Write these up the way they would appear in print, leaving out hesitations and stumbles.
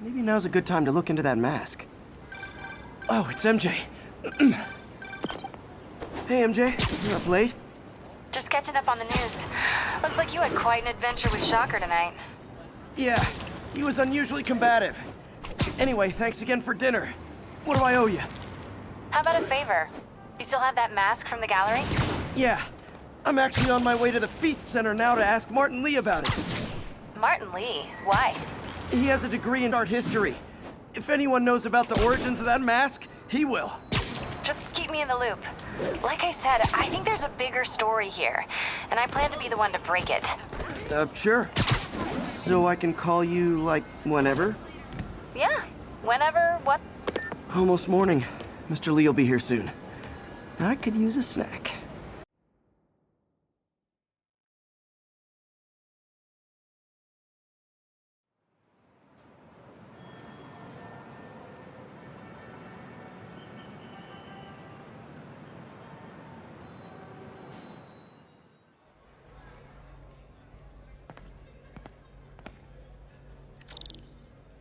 Maybe now's a good time to look into that mask. Oh, it's MJ. Hey, MJ. You're up late? Just catching up on the news. Looks like you had quite an adventure with Shocker tonight. Yeah, he was unusually combative. Anyway, thanks again for dinner. What do I owe you? How about a favor? You still have that mask from the gallery? Yeah, I'm actually on my way to the Feast Center now to ask Martin Lee about it. Martin Lee? Why? He has a degree in art history. If anyone knows about the origins of that mask, he will. Just keep me in the loop. Like I said, I think there's a bigger story here, and I plan to be the one to break it. Sure. So I can call you, like, whenever? Yeah, whenever, what? Almost morning. Mr. Lee will be here soon. I could use a snack.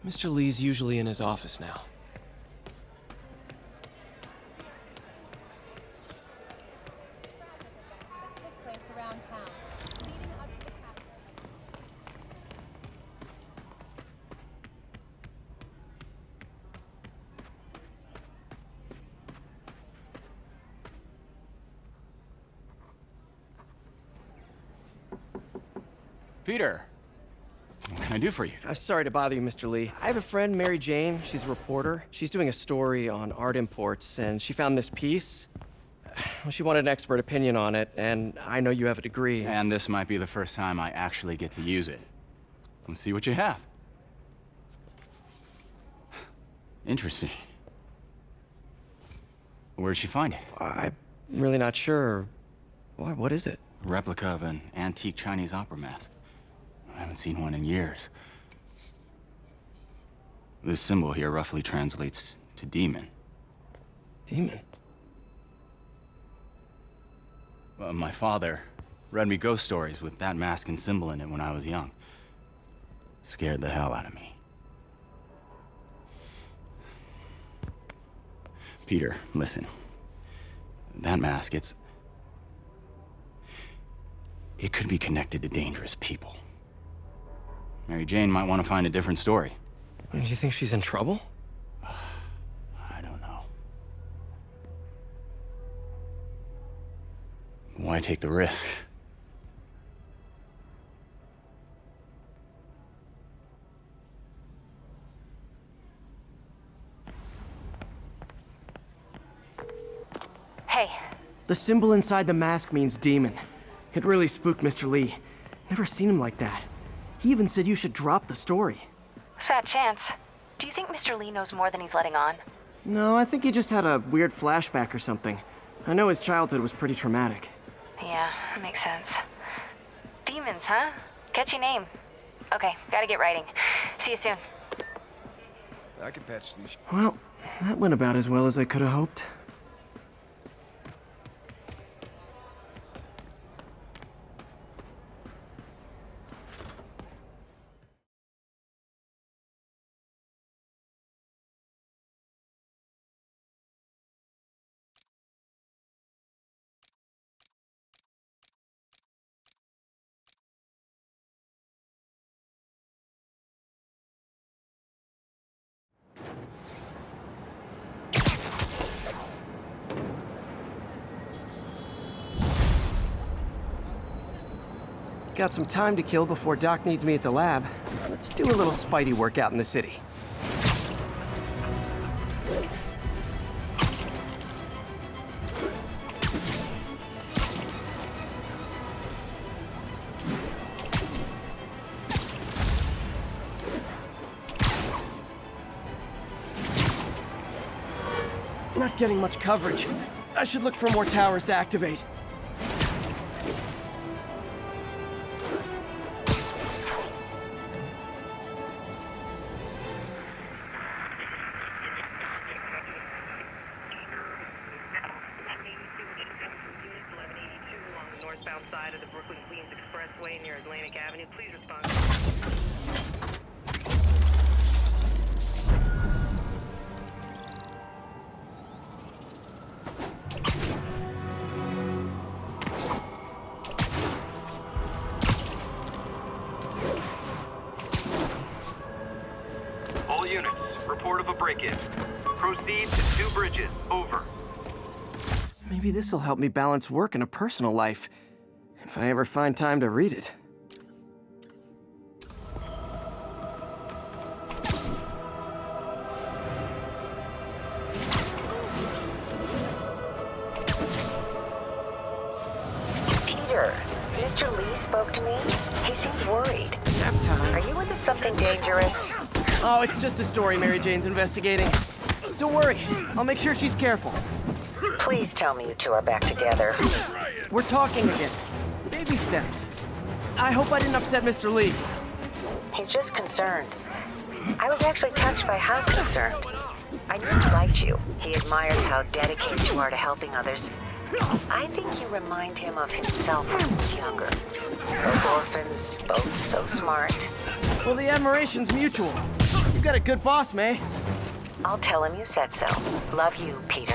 Mr. Lee's usually in his office now. Peter, what can I do for you? Sorry to bother you, Mr. Lee. I have a friend, Mary Jane. She's a reporter. She's doing a story on art imports, and she found this piece. Well, she wanted an expert opinion on it, and I know you have a degree. And this might be the first time I actually get to use it. Let's see what you have. Interesting. Where'd she find it? I'm really not sure. Why, what is it? A replica of an antique Chinese opera mask. I haven't seen one in years. This symbol here roughly translates to demon. Demon? My father read me ghost stories with that mask and symbol in it when I was young. Scared the hell out of me. Peter, listen. That mask, it could be connected to dangerous people. Mary Jane might want to find a different story. Do you think she's in trouble? I don't know. Why take the risk? Hey, The symbol inside the mask means demon. It really spooked Mr. Lee. Never seen him like that. He even said you should drop the story. fat chance. Do you think Mr. Lee knows more than he's letting on? No, I think he just had a weird flashback or something. I know his childhood was pretty traumatic. Yeah, makes sense. Demons, huh? Catchy name. Okay, gotta get writing. See you soon. I can patch these. Well, that went about as well as I could have hoped. Got some time to kill before Doc needs me at the lab. Let's do a little Spidey workout in the city. Not getting much coverage. I should look for more towers to activate. Northbound side of the Brooklyn-Queens Expressway near Atlantic Avenue. Please respond. report of a break-in. Proceed to 2 bridges. Over. Maybe this'll help me balance work and a personal life, if I ever find time to read it. Peter, Mr. Lee spoke to me. He seemed worried. Nap time. Are you into something dangerous? Oh, it's just a story Mary Jane's investigating. Don't worry, I'll make sure she's careful. Please tell me you two are back together. We're talking again. Baby steps. I hope I didn't upset Mr. Lee. He's just concerned. I was actually touched by how concerned. I knew he liked you. He admires how dedicated you are to helping others. I think you remind him of himself when he was younger. Both orphans, both so smart. Well, the admiration's mutual. You've got a good boss, May. I'll tell him you said so. Love you, Peter.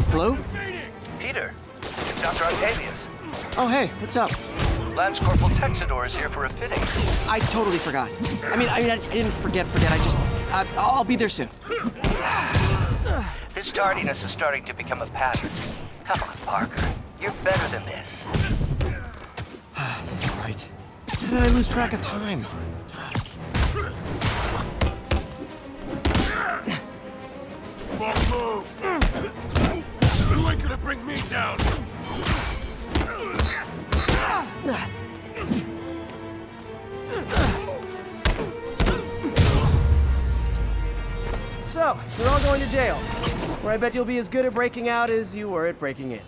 Hello? Peter, it's Dr. Octavius. Oh, hey, what's up? Lance Corporal Texador is here for a fitting. I totally forgot. I mean, I didn't forget. I just, I'll be there soon. This tardiness is starting to become a pattern. Come on, Parker. You're better than this. He's all right. How did I lose track of time? You ain't gonna bring me down! So, you're all going to jail, where I bet you'll be as good at breaking out as you were at breaking in.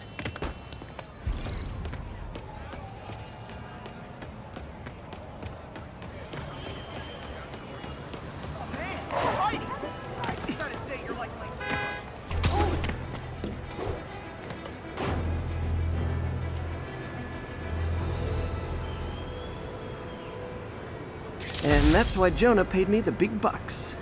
And that's why Jonah paid me the big bucks.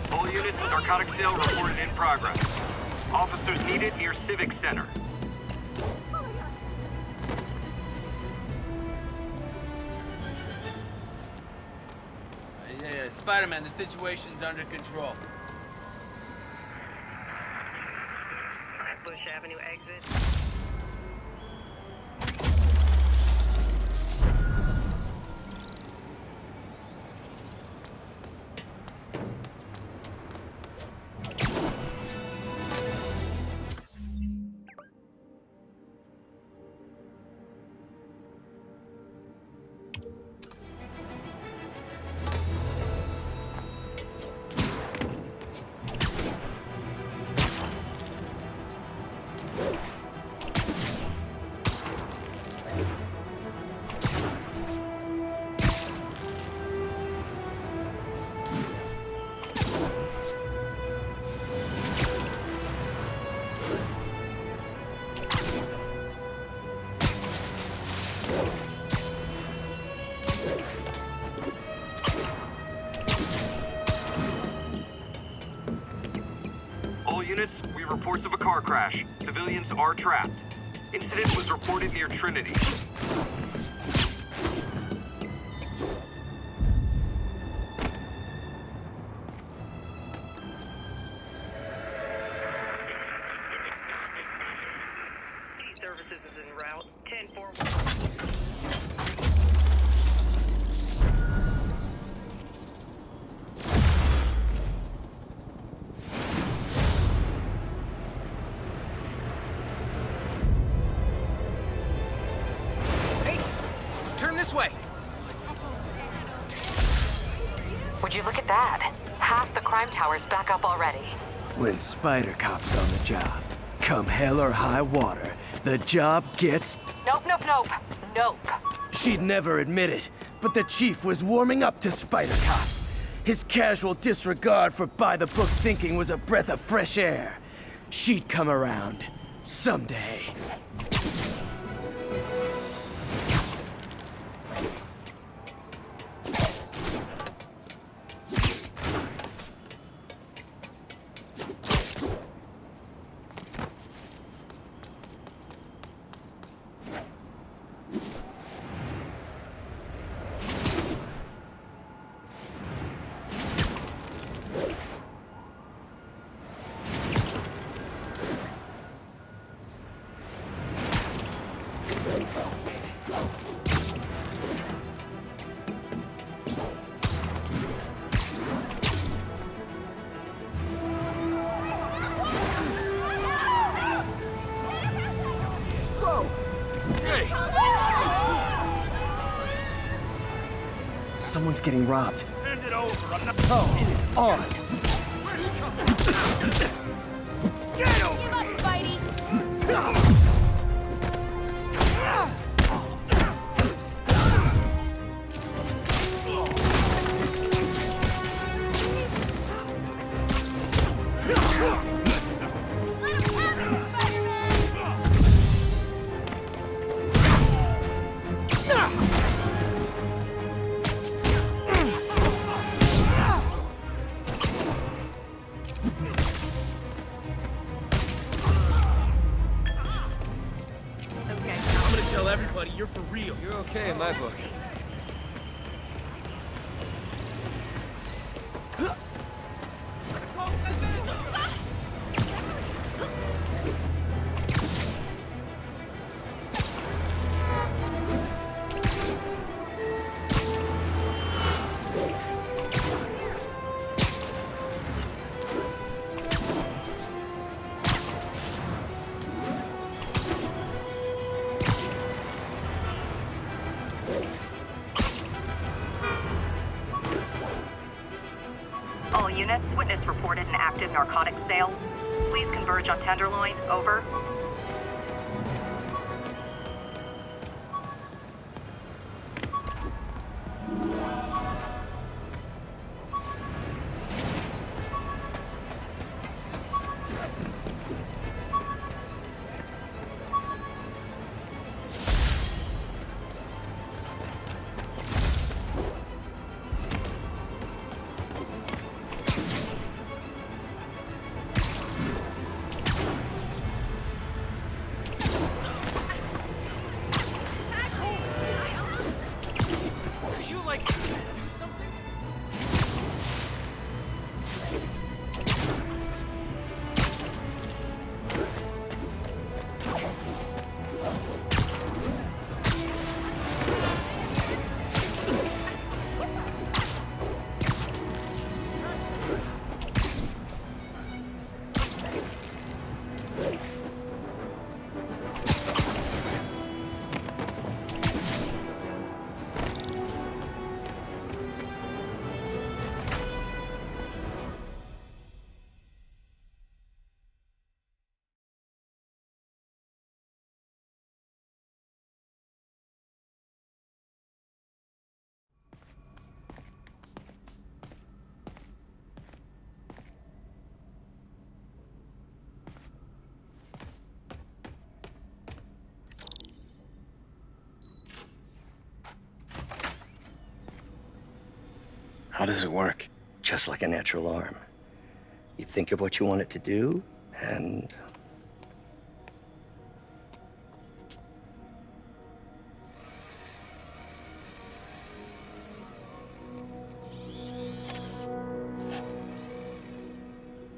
All units, narcotic sale reported in progress. Officers needed near Civic Center. Yeah, Spider-Man, the situation's under control. Bush Avenue exit. All units, we have reports of a car crash. Civilians are trapped. Incident was reported near Trinity. Services is en route. 10-4. Turn this way. Would you look at that? Half the crime tower's back up already. When Spider Cop's on the job, come hell or high water, the job gets... Nope, nope, nope. Nope. She'd never admit it, but the chief was warming up to Spider Cop. His casual disregard for by-the-book thinking was a breath of fresh air. She'd come around. Someday. Someone's getting robbed. Hand it over. I'm not... Oh, it is on. Get over Give up, Spidey. I'm gonna tell everybody you're for real. You're okay in my book. All units, witness reported an active narcotics sale. Please converge on Tenderloin. Over. How does it work? Just like a natural arm. You think of what you want it to do, and...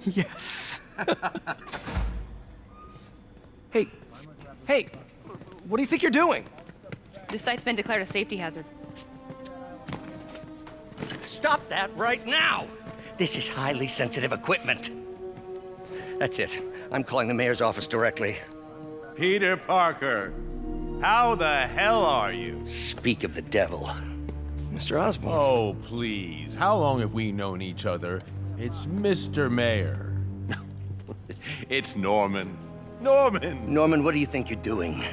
Yes. Hey, what do you think you're doing? This site's been declared a safety hazard. Stop that right now! This is highly sensitive equipment. That's it. I'm calling the mayor's office directly. Peter Parker, how the hell are you? Speak of the devil. Mr. Osborn. Oh, please. How long have we known each other? It's Mr. Mayor. It's Norman. Norman! Norman, what do you think you're doing?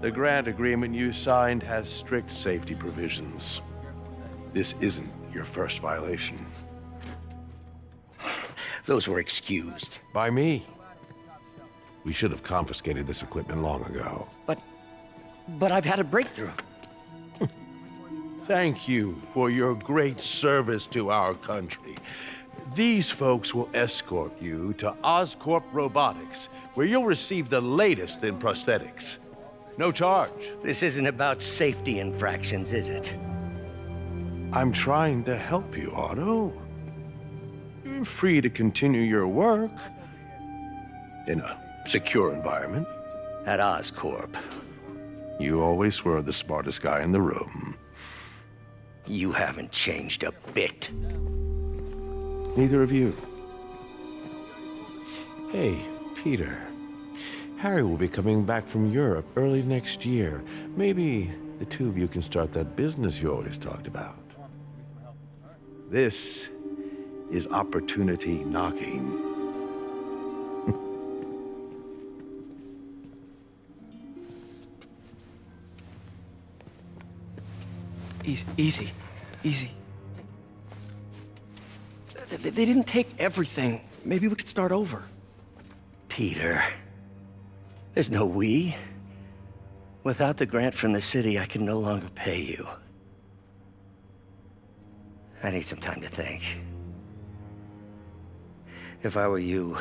The grant agreement you signed has strict safety provisions. This isn't your first violation. Those were excused. By me. We should have confiscated this equipment long ago. But I've had a breakthrough. Thank you for your great service to our country. These folks will escort you to Oscorp Robotics, where you'll receive the latest in prosthetics. No charge. This isn't about safety infractions, is it? I'm trying to help you, Otto. You're free to continue your work in a secure environment. At Oscorp. You always were the smartest guy in the room. You haven't changed a bit. Neither of you. Hey, Peter. Harry will be coming back from Europe early next year. Maybe the two of you can start that business you always talked about. This is opportunity knocking. Easy. They didn't take everything. Maybe we could start over. Peter, there's no we. Without the grant from the city, I can no longer pay you. I need some time to think. If I were you,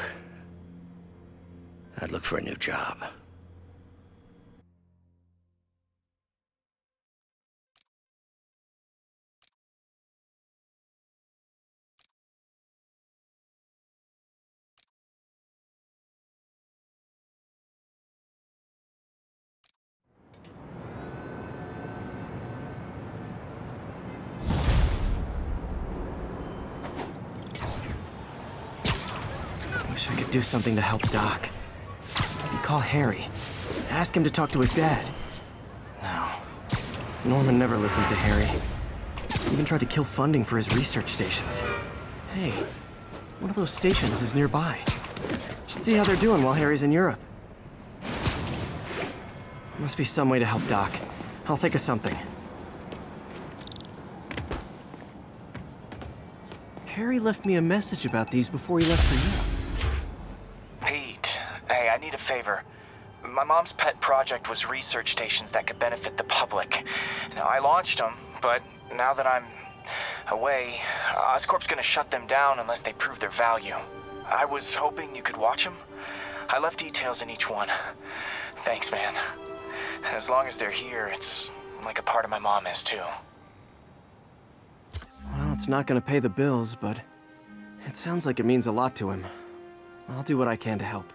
I'd look for a new job. Wish I could do something to help Doc. Maybe call Harry. Ask him to talk to his dad. No. Norman never listens to Harry. Even tried to kill funding for his research stations. Hey, one of those stations is nearby. Should see how they're doing while Harry's in Europe. Must be some way to help Doc. I'll think of something. Harry left me a message about these before he left for Europe. Pete, hey, I need a favor. My mom's pet project was research stations that could benefit the public. Now, I launched them, but now that I'm away, Oscorp's gonna shut them down unless they prove their value. I was hoping you could watch them. I left details in each one. Thanks, man. As long as they're here, it's like a part of my mom is, too. Well, it's not gonna pay the bills, but it sounds like it means a lot to him. I'll do what I can to help.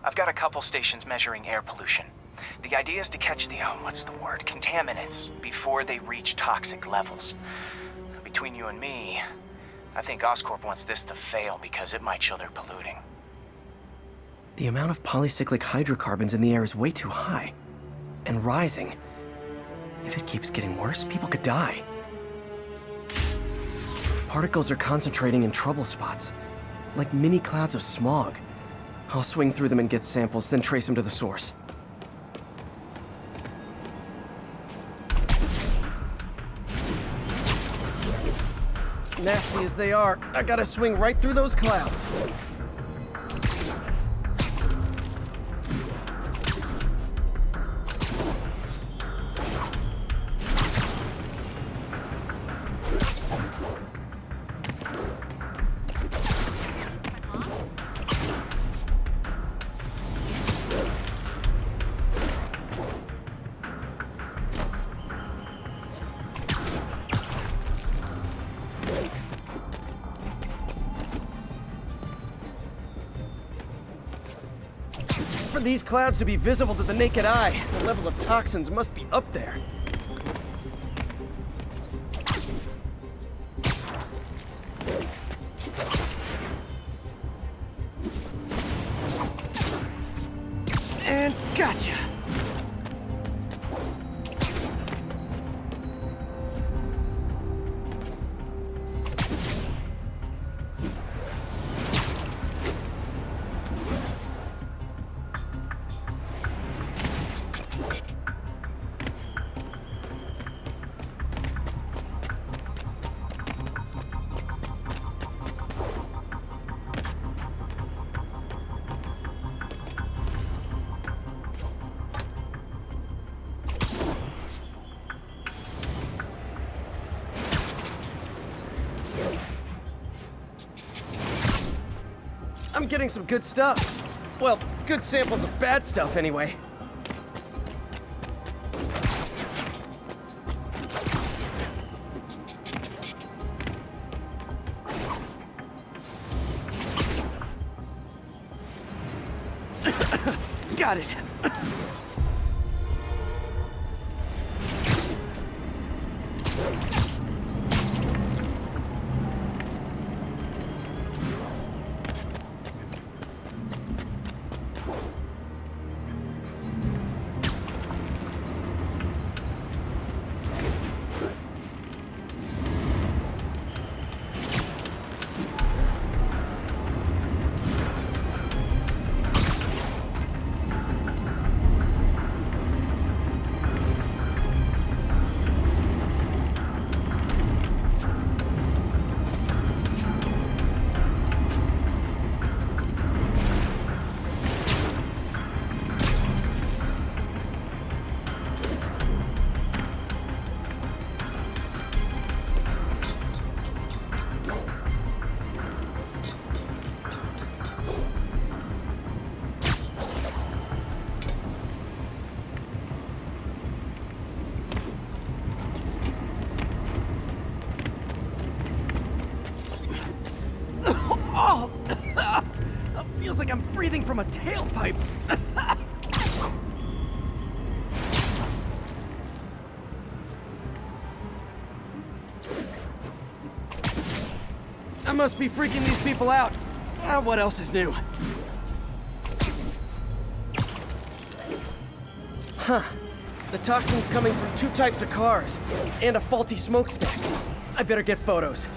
I've got a couple stations measuring air pollution. The idea is to catch the, contaminants before they reach toxic levels. Between you and me, I think Oscorp wants this to fail because it might show they're polluting. The amount of polycyclic hydrocarbons in the air is way too high. And rising. If it keeps getting worse, people could die. Particles are concentrating in trouble spots, like mini clouds of smog. I'll swing through them and get samples, then trace them to the source. Nasty as they are, I gotta swing right through those clouds. these clouds to be visible to the naked eye, the level of toxins must be up there. And gotcha! I'm getting some good stuff. Well, good samples of bad stuff, anyway. Got it. Oh! Feels like I'm breathing from a tailpipe. I must be freaking these people out. What else is new? Huh. The toxin's coming from 2 types of cars, and a faulty smokestack. I better get photos.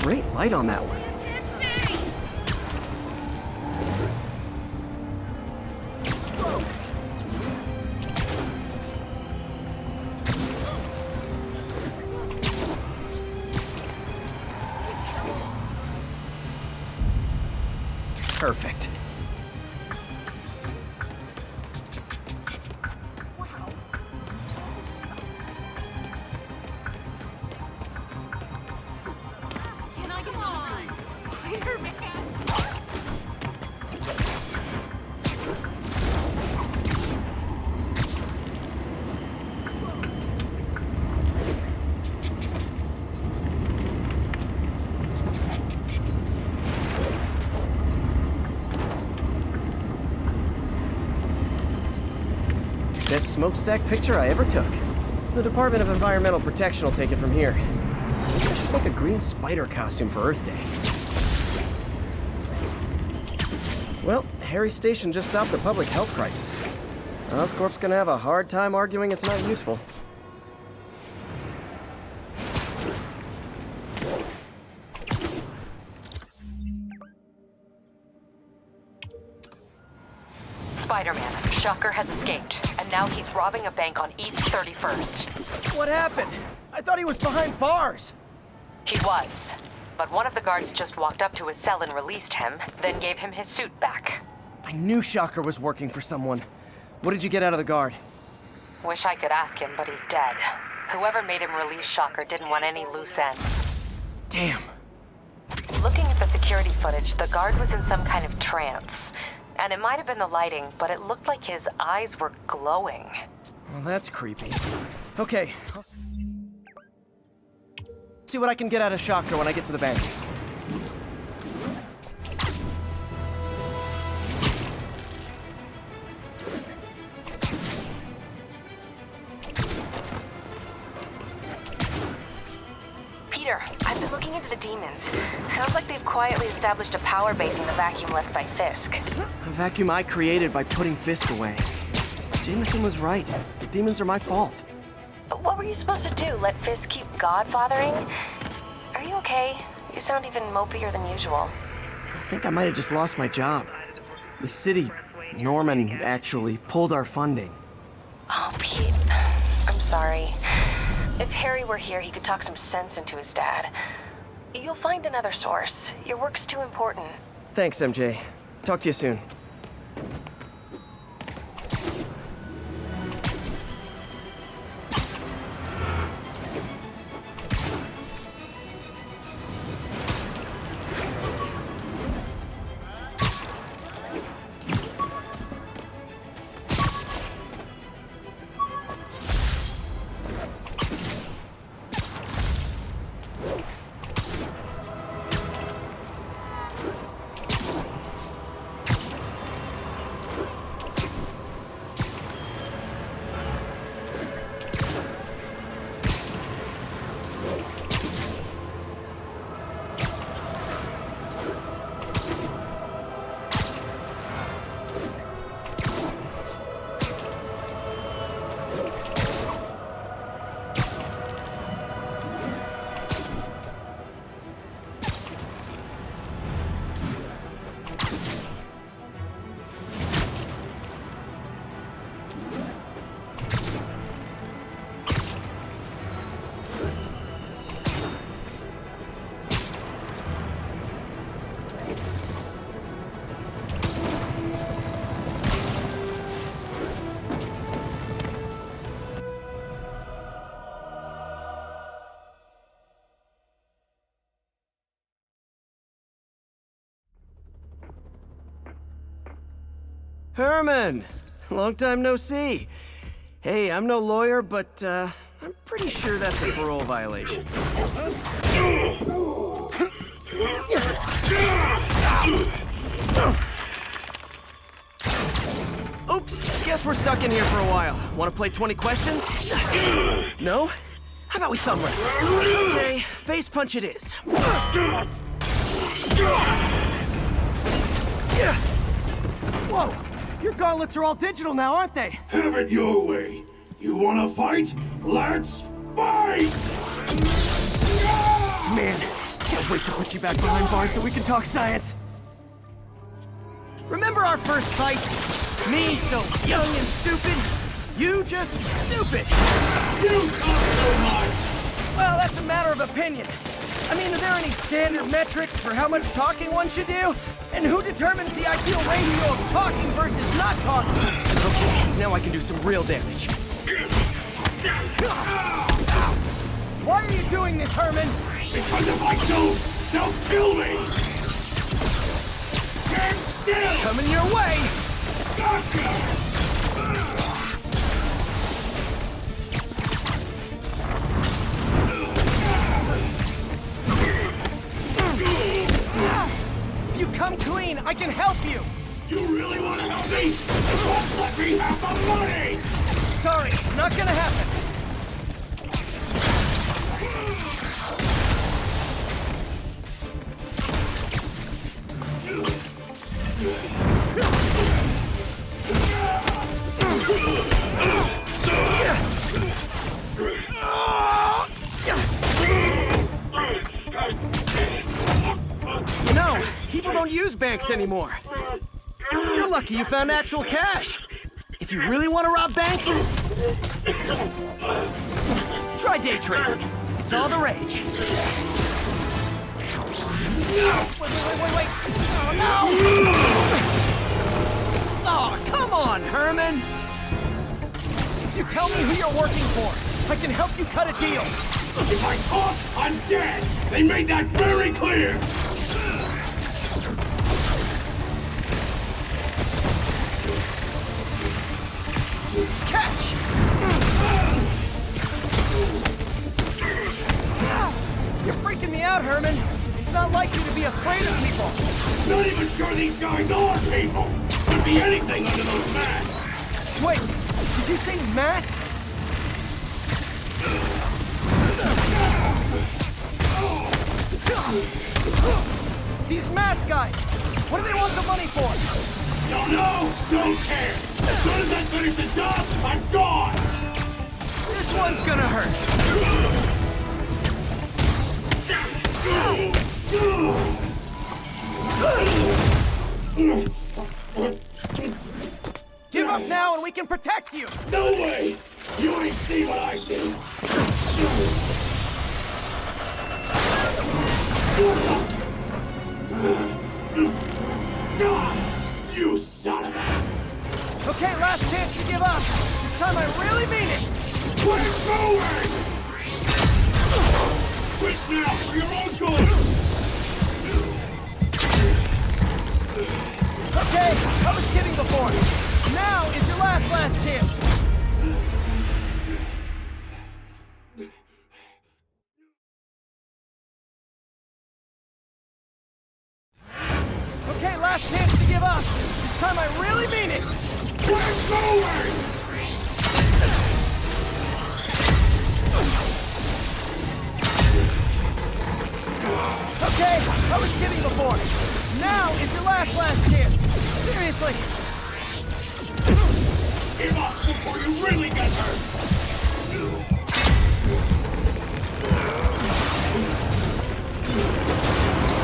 Great light on that one. Perfect. Can I get on? Spider-Man! Best smokestack picture I ever took. The Department of Environmental Protection will take it from here. Maybe I should make a green spider costume for Earth Day. Well, Harry's station just stopped the public health crisis. Oscorp's gonna have a hard time arguing it's not useful. Spider-Man, Shocker has escaped, and now he's robbing a bank on East 31st. What happened? I thought he was behind bars. He was, but one of the guards just walked up to his cell and released him, then gave him his suit back. I knew Shocker was working for someone. What did you get out of the guard? Wish I could ask him, but he's dead. Whoever made him release Shocker didn't want any loose ends. Damn. Looking at the security footage, the guard was in some kind of trance. And it might have been the lighting, but it looked like his eyes were glowing. Well, that's creepy. Okay. See what I can get out of Shocker when I get to the bank. Peter, I've been looking into the demons. Sounds like they've quietly established a power base in the vacuum left by Fisk. A vacuum I created by putting Fisk away. Jameson was right. The demons are my fault. But what were you supposed to do? Let Fisk keep godfathering? Are you okay? You sound even mopier than usual. I think I might have just lost my job. The city, Norman, actually pulled our funding. Oh, Pete. I'm sorry. If Harry were here, he could talk some sense into his dad. You'll find another source. Your work's too important. Thanks, MJ. Talk to you soon. Herman! Long time no see. Hey, I'm no lawyer, but, I'm pretty sure that's a parole violation. Oops, guess we're stuck in here for a while. Want to play 20 questions? No? How about we thumb wrestle? Okay, face punch it is. Whoa! Your gauntlets are all digital now, aren't they? Have it your way. You wanna fight? Let's fight! Man, can't wait to put you back behind bars so we can talk science. Remember our first fight? Me so young and stupid, you just stupid. You talk so much! Well, that's a matter of opinion. I mean, are there any standard metrics for how much talking one should do? And who determines the ideal ratio of talking versus not talking? Okay, now I can do some real damage. Why are you doing this, Herman? Because if I don't, they'll kill me! Stand still! Coming your way! Gotcha! If you come clean, I can help you! You really want to help me? Don't let me have the money! Sorry, not gonna happen. No, people don't use banks anymore. You're lucky you found actual cash. If you really want to rob banks, try day trading. It's all the rage. Wait. Oh, no! Oh, come on, Herman! You tell me who you're working for. I can help you cut a deal. If I talk, I'm dead! They made that very clear! out, Herman. It's not like you to be afraid of people. Not even sure these guys are people. Could be anything under those masks. Wait, did you say masks? These mask guys! What do they want the money for? Don't know! Don't care! As soon as I finish the job, I'm gone! This one's gonna hurt! Give up now and we can protect you! No way! You ain't see what I see! You son of a... Okay, last chance to give up. This time I really mean it. We're going! Quit now for your own good! Okay, I was kidding before. Now is your last chance. Okay, last chance to give up. This time I really mean it. We're going! Okay, I was kidding before. Now is your last chance. Seriously. Give up before you really get hurt!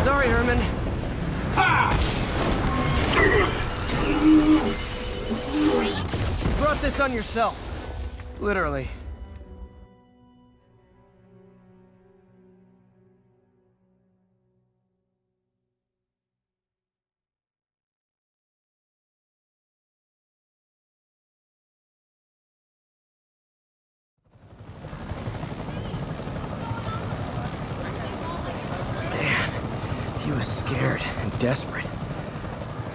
Sorry, Herman. You brought this on yourself. Literally. He was scared and desperate.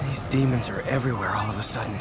These demons are everywhere all of a sudden.